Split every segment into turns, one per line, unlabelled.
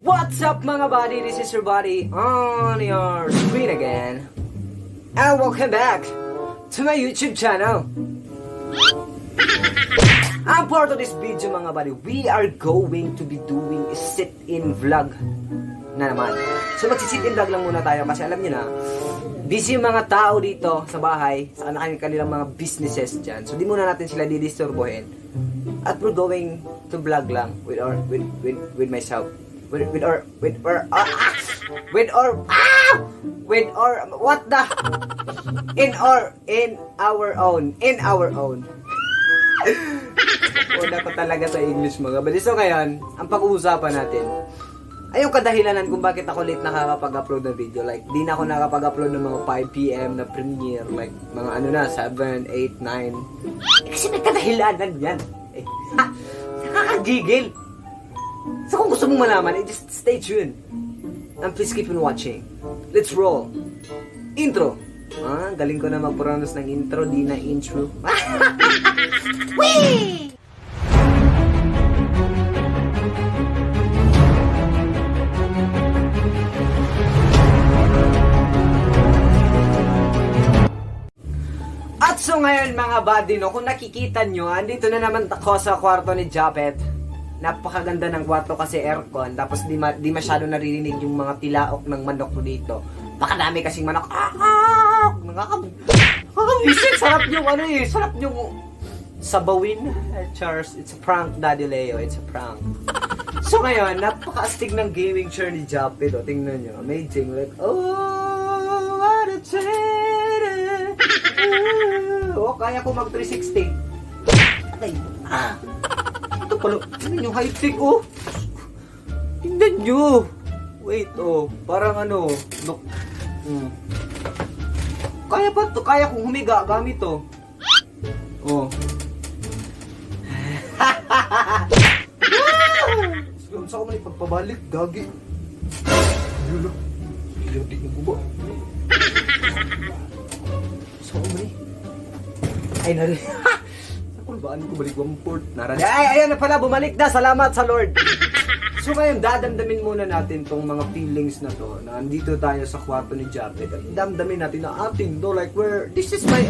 What's up mga buddy? This is your buddy on your screen again. And welcome back to my YouTube channel. And part of this video mga buddy, we are going to be doing a sit-in vlog na naman. So magsi-sit-in vlog lang muna tayo kasi alam niyo na, busy yung mga tao dito sa bahay, sa kanilang mga businesses dyan. So di muna natin sila didisturbohin. At we're going to vlog lang with myself. With our own. Wala ko talaga sa English mga buddy. So ngayon, ang pag-uusapan natin ay yung kadahilanan kung bakit ako late nakakapag-upload ng video. Like, di na ako nakapag-upload ng mga 5 PM na premiere. Like, mga 7, 8, 9. Kasi may kadahilanan yan. Nakakagigil. So kung gusto mong malaman, just stay tuned. And please keep on watching. Let's roll. Intro. Galing ko na mag-pronounce ng intro, di na intro. Whee! At so ngayon mga buddy, no, kung nakikita nyo, andito na naman ako sa kwarto ni Japet. Napakaganda ng kwarto kasi aircon, tapos di masyado naririnig yung mga tilaok ng manok dito. Pakadami kasing manok. Nakakabisip. Sarap yung sarap yung sabawin. Charles, it's a prank, Daddy Leo, it's a prank. So ngayon, napakaastig ng gaming chair ni Japet. Tingnan nyo, amazing. Like, oh, what a treat. Kaya ko mag 360. Atay. Ito pala, tingnan yung high-tech, tingnan nyo. Wait, parang look. Kaya pa to, kaya kong humiga gamit to. Saan ako man ipagpabalik, gagi. Yulo. Hindi mo ba? Saan ako man ay, nari. Baan ko balik 1 port. Ayan na pala, bumalik na. Salamat sa Lord. So ngayon, dadamdamin muna natin tong mga feelings na to. Na andito tayo sa kwarto ni Japet. At damdamin natin na ating do like this is my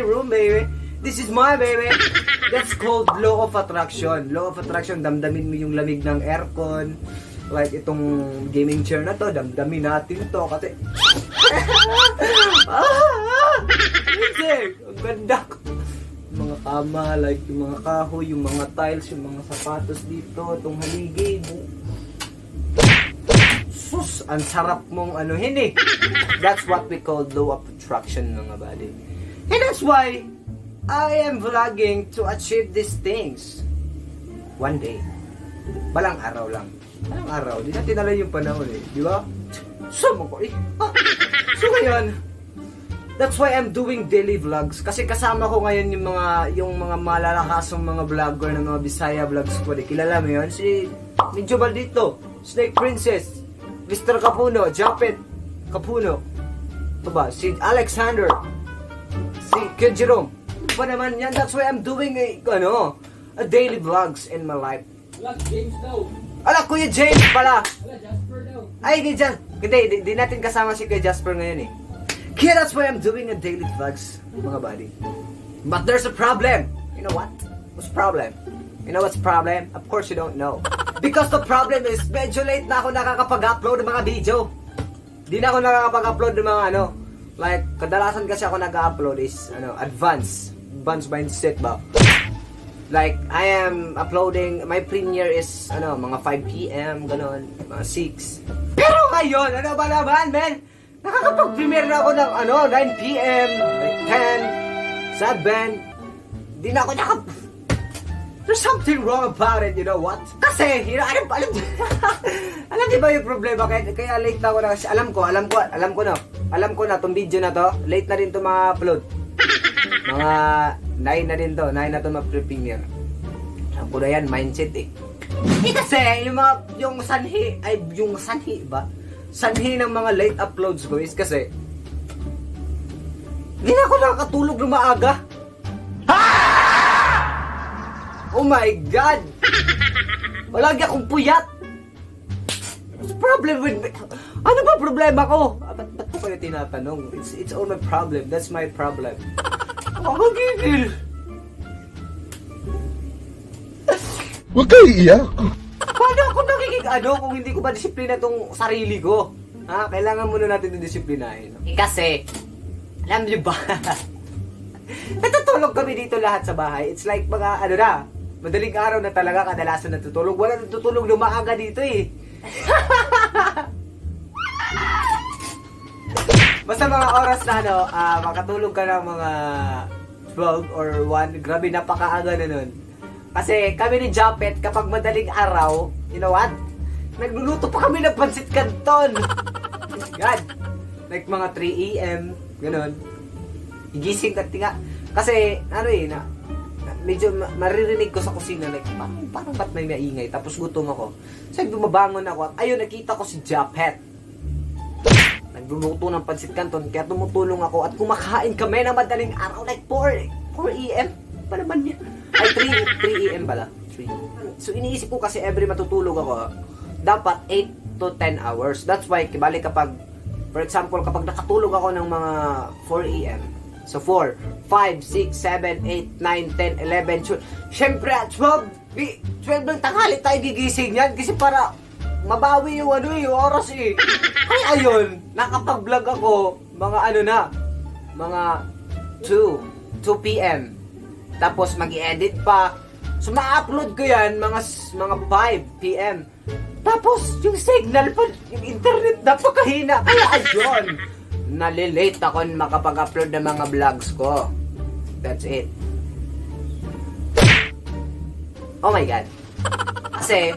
room, baby. This is my baby. That's called law of attraction. Law of attraction, damdamin mo yung lamig ng aircon. Like itong gaming chair na to, damdamin natin to. Kasi ang ganda ko. Mga kama, like yung mga kahoy, yung mga tiles, yung mga sapatos dito, itong haligid. Sus, ang sarap mong That's what we call law of attraction mga buddy. And that's why I am vlogging to achieve these things. One day. Balang araw lang. Balang araw. Di natin alam yung panahon di ba? So ngayon, that's why I'm doing daily vlogs kasi kasama ko ngayon yung mga malalakasong mga vlogger ng mga Bisaya Vlog Squad. Kilala mo yun? Si Medyo Baldito, Snake Princess, Mr. Capuno, Japet Capuno. Ito ba? Si Alexander, si Kid Jerome. Pa naman yan. That's why I'm doing a daily vlogs in my life.
Wala, James daw.
Ala, Kuya James pala.
Wala, Jasper daw.
Ay, hindi natin kasama si Kuya Jasper ngayon Kaya that's why I'm doing a daily vlogs, mga buddy. But there's a problem. You know what? What's the problem? You know what's the problem? Of course you don't know. Because the problem is, medyo late na ako nakakapag-upload ng mga video. Di na ako nakakapag-upload ng mga like, kadalasan kasi ako nag-upload is, advanced mindset ba? Like, I am uploading, my premiere is, mga 5 PM, ganon, mga 6. Pero ngayon, ano ba naman, man? Nakakapag-premiere na ako ng 9 PM, like 10, 7. Di na ako There's something wrong about it, you know what? Kasi, alam niyo ba yung problema? Kaya late na ako na kasi alam ko na itong video na to, late na rin ito ma-upload. Mga 9 na rin to, 9 na ito ma-premiere. Alam ko na yan, mindset kasi, yung sanhi ba? Sanhi ng mga late uploads ko is kasi hindi na ako nakakatulog ng maaga. Oh my God! Palagi akong puyat! What's the problem with me? Ano ba problema ko? Ba't ko kayo tinatanong? It's all my problem. That's my problem. Ako magigil.
Huwag kayo iiyak.
Paano ako magiging kung hindi ko ba disiplina tong sarili ko? Ha? Kailangan muna natin itong disiplinahin. Kasi, alam niyo ba? Natutulog kami dito lahat sa bahay. It's like mga madaling araw na talaga kadalasan natutulog. Wala natutulog na maaga dito eh. Basta mga oras na makatulog ka ng mga 12 or 1, grabe napakaaga na nun. Kasi kami ni Japet, kapag madaling araw, you know what? Nagluluto pa kami ng pansit canton. God. Like mga 3 a.m. Ganon. Igising ka tinga. Kasi, medyo maririnig ko sa kusina, like, parang ba't may maingay? Tapos gutom ako. So, bumabangon ako. At ayun, nakita ko si Japet. Nagluluto ng pansit canton. Kaya tumutulong ako at kumakain kami ng madaling araw. Like 4 a.m. Pa naman yan. Ay, 3 a.m. pala. 3. So, iniisip ko kasi every matutulog ako, dapat 8 to 10 hours. That's why, kibali kapag, for example, kapag nakatulog ako ng mga 4 a.m., so 4, 5, 6, 7, 8, 9, 10, 11, 12. Siyempre, at 12 ng tanghali tayo gigising yan kasi para mabawi yung yung oras eh. Ay, ayun, nakapag-vlog ako, mga 2 p.m. Tapos mag-edit pa. So, ma-upload ko yan mga 5 p.m. Tapos, yung signal pa, yung internet napakahina. Kaya ayun, nalilate ako makapag-upload ng mga vlogs ko. That's it. Oh my God. Kasi,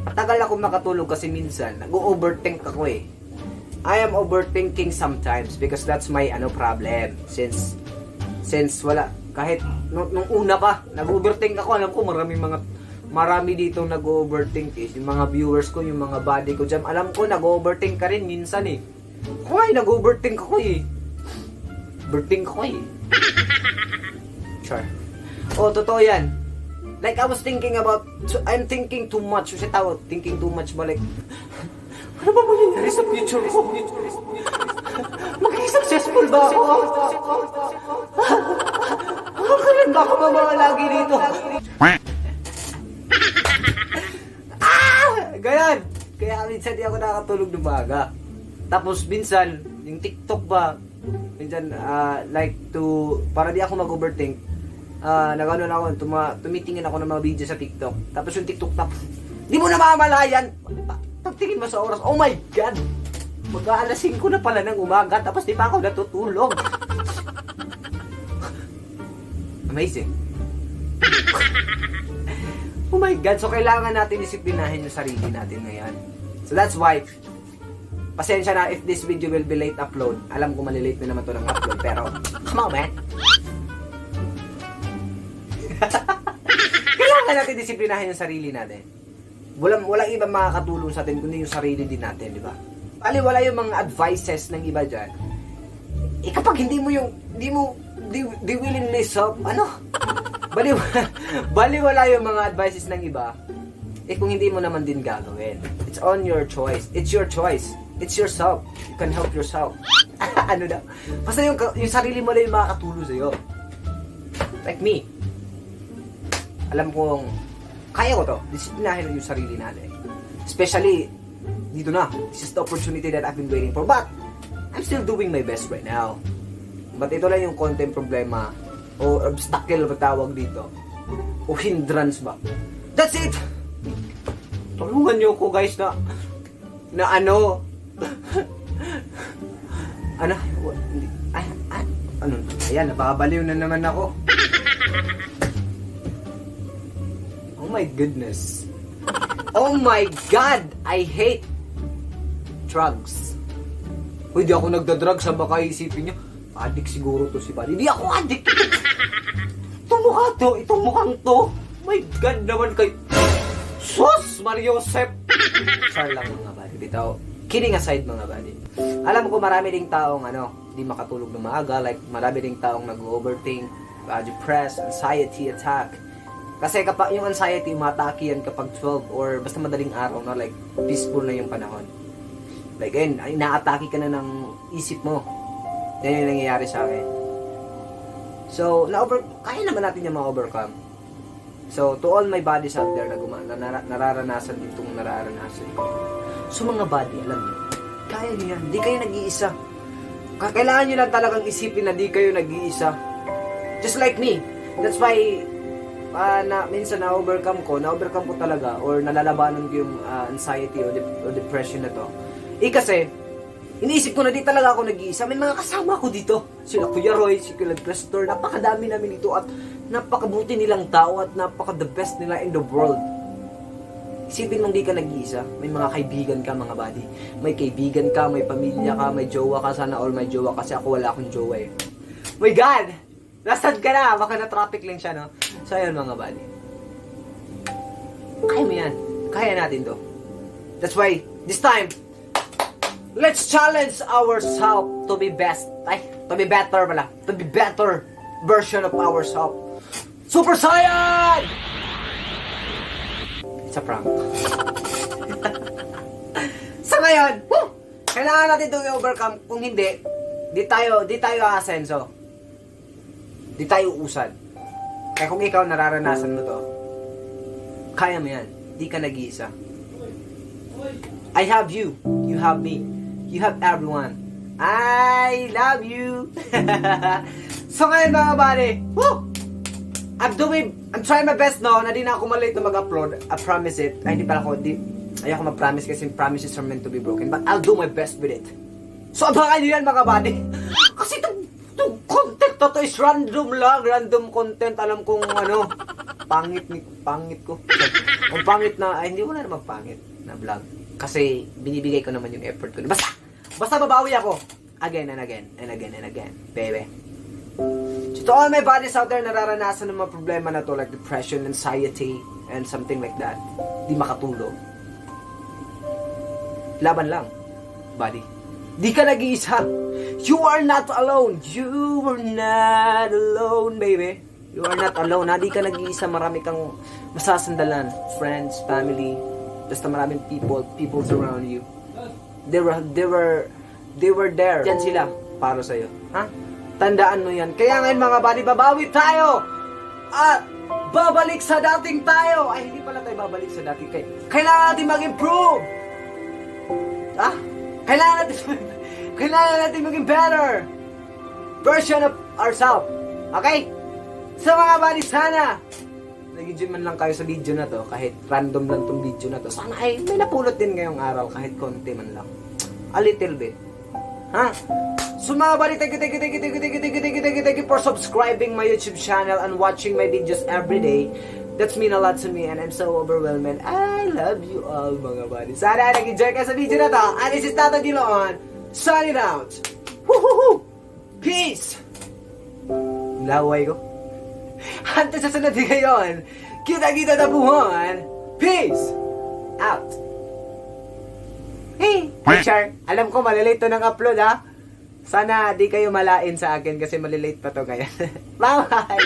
matagal ako makatulog kasi minsan, nag-overthink ako eh. I am overthinking sometimes because that's my problem. Since wala, kahit nung una pa, nag-overthink ako. Alam ko marami dito nag-overthink eh. Yung mga viewers ko, yung mga buddy ko dyan. Alam ko, nag-overthink ka rin minsan eh. Kaya nag-overthink ako eh. Overthink ako eh. Sure. Oh, totoo yan. Like, I was thinking about, I'm thinking too much. Kasi tawag, thinking too much ba? Like, ano ba mangyayari sa future ko? Maging successful ba ako? Kailan ba ako lagi dito? Ganyan. Kaya minsan di ako nakatulog ng baga. Tapos minsan, yung TikTok ba, minsan, para di ako mag-overthink, tumitingin ako ng mga video sa TikTok. Tapos yung TikTok, di mo na mamalayan. Pagtingin mo sa oras, oh my God! Mag-aalas 5 na pala ng umaga, tapos di pa ako natutulog. Amazing. Oh my God, so kailangan natin disiplinahin yung sarili natin ngayon. So that's why, pasensya na if this video will be late upload. Alam ko malilate na naman to ng upload, pero come on, man. Kailangan natin disiplinahin yung sarili natin. Walang ibang makakatulong sa atin kundi yung sarili din natin, di ba? Wala yung mga advices ng iba dyan. Kapag hindi willingness of, baliwala yung mga advices ng iba, kung hindi mo naman din gagawin. It's on your choice. It's your choice. It's yourself. You can help yourself. Basta yung sarili mo lang yung makakatulong sa'yo. Like me. Alam kong, kaya ko to. Disiplinahin yung sarili natin. Especially, dito na. This is the opportunity that I've been waiting for. But, I'm still doing my best right now. But ito lang yung konting problema o obstacle ba tawag dito. O hindrance ba. That's it! Tulungan niyo ko guys ayan, napakabaliw na naman ako. Oh my goodness. Oh my God! I hate drugs. Uy, di ako nagda-drugs ha, baka isipin nyo, addict siguro to si Buddy. Di ako addict. Itong mukhang to. My God naman kayo. Sus! Mario Josep! Sar lang mga buddy. Bitaw. Kidding aside mga buddy. Alam ko marami ding taong di makatulog na maaga. Like marami ding taong nag-overthink, depressed, anxiety attack. Kasi kapag yung anxiety, umatake yan kapag 12 or basta madaling araw na like peaceful na yung panahon. Like ayun, inaatake ka na ng isip mo. Yan yung nangyayari sa akin. So, kaya naman natin yung ma-overcome. So, to all my bodies out there na nararanasan itong nararanasan ko. So, mga body, alam niyo, kaya niyo yan. Di kayo nag-iisa. Kailangan niyo lang talagang isipin na di kayo nag-iisa. Just like me. That's why, minsan na-overcome ko talaga or nalalabanan ko yung anxiety o depression na to. Kasi, iniisip ko na di talaga ako nag-iisa. May mga kasama ko dito. Sila Kuya Roy, si Kuya Prestor. Napakadami namin dito at napakabuti nilang tao at napaka-the best nila in the world. Isipin mong di ka nag-iisa. May mga kaibigan ka, mga buddy. May kaibigan ka, may pamilya ka, may jowa ka. Sana all may jowa kasi ako wala akong jowa eh. My God! Nasaan ka na? Baka na-traffic lang siya, no? So, ayun mga buddy. Kaya mo yan. Kaya natin to. That's why, this time, let's challenge ourselves to be best. To be better pala. To be better version of ourselves. Super Saiyan! It's a prank. So ngayon, kailangan natin itong i-overcome. Kung hindi, di tayo aasenso. Di tayo uusad. Kaya kung ikaw nararanasan mo to, kaya mo yan. Di ka nag-iisa. I have you. You have me. You have everyone. I love you. So ngayon mga buddy, woo! I'm trying my best no, na di na ako malate na mag-upload. I promise it. Ay, hindi pala ako, ayoko mag-promise kasi promises are meant to be broken. But I'll do my best with it. So abangan nyo yan mga buddy. Kasi itong content to is random lang. Random content. Alam kong pangit ko. Ang pangit na, hindi ko na naman pangit na vlog. Kasi binibigay ko naman yung effort ko. Basta babawi ako. Again and again and again and again. Baby. So to all my buddies out there nararanasan ng mga problema na to like depression, anxiety, and something like that. Di makatulog. Laban lang. Buddy. Di ka nag-iisa. You are not alone. You are not alone, baby. You are not alone. Di ka nag-iisa. Marami kang masasandalan. Friends, family, basta maraming people around you. They were there. Yan sila para sa'yo. Ha? Tandaan mo yan. Kaya ngayon mga buddy, babawi tayo! At babalik sa dating tayo! Ay, hindi pala tayo babalik sa dating kayo. Kailangan natin mag-improve! Ha? Kailangan natin maging better version of ourselves. Okay? So mga buddy, sana nag-gym man lang kayo sa video na to, kahit random lang tong video na to, sana ay may napulot din ngayong araw, kahit konti man lang. A little bit. Ha? So mga buddy, thank you for subscribing my YouTube channel and watching my videos every day. That's mean a lot to me and I'm so overwhelmed. I love you all mga buddy. Sana nag-enjoy ka sa video na to. And this is Tata Diloon, signing out. Woohoo! Peace! Laway ko. Hante sa sunod ngayon. Kita-kita na buwan. Peace! Out! Hey! Hi, Char. Alam ko malilate to ng upload, ha? Sana di kayo malain sa akin kasi malilate pa to ngayon. Bye-bye!